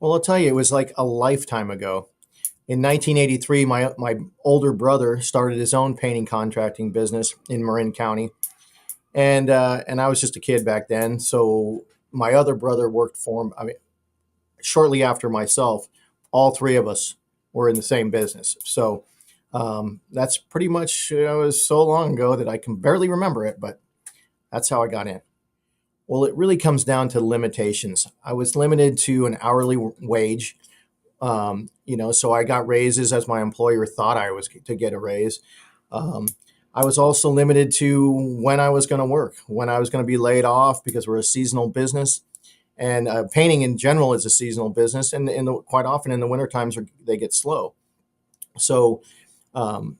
Well, I'll tell you, it was like a lifetime ago. In 1983, my older brother started his own painting contracting business in Marin County, and I was just a kid back then. So my other brother worked for him. I mean, shortly after myself, all three of us were in the same business. So that's pretty much, it was so long ago that I can barely remember it, but that's how I got in. Well, it really comes down to limitations. I was limited to an hourly wage. So I got raises as my employer thought I was to get a raise. Um, I was also limited to when I was going to work, when I was going to be laid off because we're a seasonal business. And painting in general is a seasonal business. And quite often in the winter times, they get slow. So, um,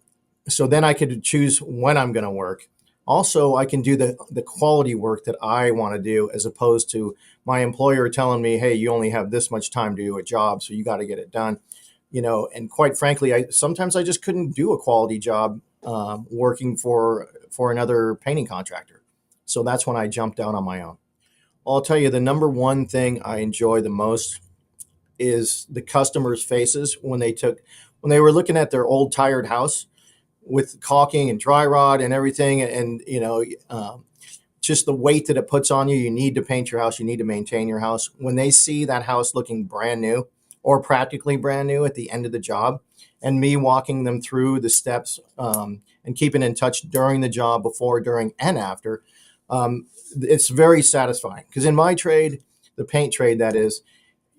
so then I could choose when I'm going to work. Also, I can do the quality work that I want to do as opposed to my employer telling me, hey, you only have this much time to do a job, so you got to get it done. And quite frankly, I sometimes I just couldn't do a quality job working for another painting contractor. So that's when I jumped out on my own. I'll tell you the number one thing I enjoy the most is the customers' faces when they were looking at their old tired house with caulking and dry rot and everything, and just the weight that it puts on you. You need to paint your house. You need to maintain your house. When they see that house looking brand new or practically brand new at the end of the job, and me walking them through the steps and keeping in touch during the job, before, during, and after, um, it's very satisfying. Because in my trade, the paint trade, that is,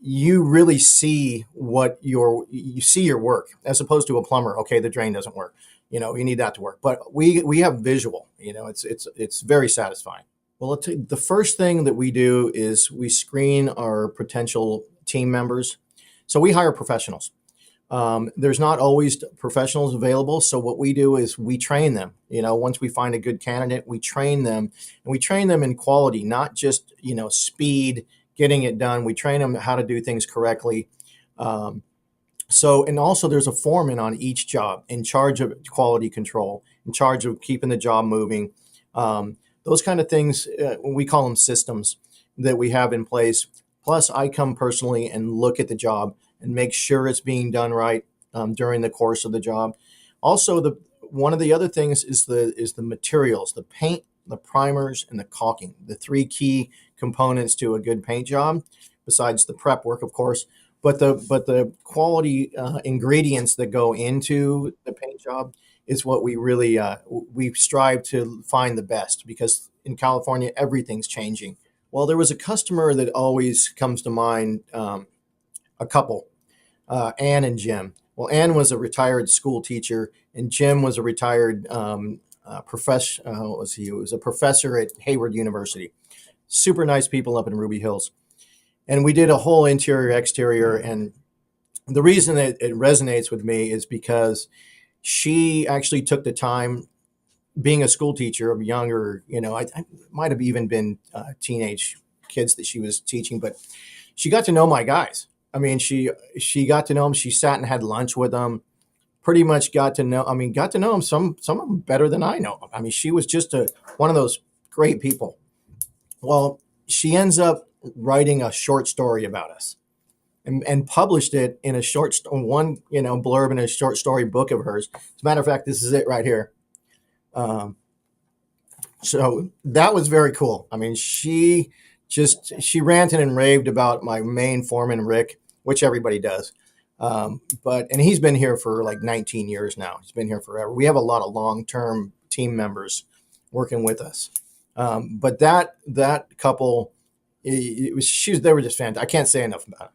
you really see you see your work as opposed to a plumber. Okay, the drain doesn't work. You need that to work. But we have visual. It's very satisfying. Well, the first thing that we do is we screen our potential team members. So we hire professionals. There's not always professionals available. So what we do is we train them. Once we find a good candidate, we train them, and we train them in quality, not just, speed, getting it done. We train them how to do things correctly. Um, and also there's a foreman on each job in charge of quality control, in charge of keeping the job moving. Those kind of things, we call them systems that we have in place. Plus, I come personally and look at the job and make sure it's being done right during the course of the job. Also, one of the other things is the materials, the paint, the primers, and the caulking, the three key components to a good paint job, besides the prep work, of course. But the quality ingredients that go into the paint job is what we really we strive to find the best, because in California everything's changing. Well, there was a customer that always comes to mind, a couple, Ann and Jim. Well, Ann was a retired school teacher, and Jim was a retired professor. What was he? He was a professor at Hayward University. Super nice people up in Ruby Hills. And we did a whole interior exterior. And the reason that it resonates with me is because she actually took the time, being a school teacher of younger, I might have even been teenage kids that she was teaching, but she got to know my guys. I mean, she got to know them. She sat and had lunch with them. Pretty much got to know them. Some of them better than I know them. I mean, she was just one of those great people. Well, she ends up writing a short story about us, and published it in one blurb in a short story book of hers. As a matter of fact, this is it right here. Um, so that was very cool. I mean, she ranted and raved about my main foreman, Rick, which everybody does. And he's been here for like 19 years now. He's been here forever. We have a lot of long-term team members working with us. But that couple, they were just fantastic. I can't say enough about it.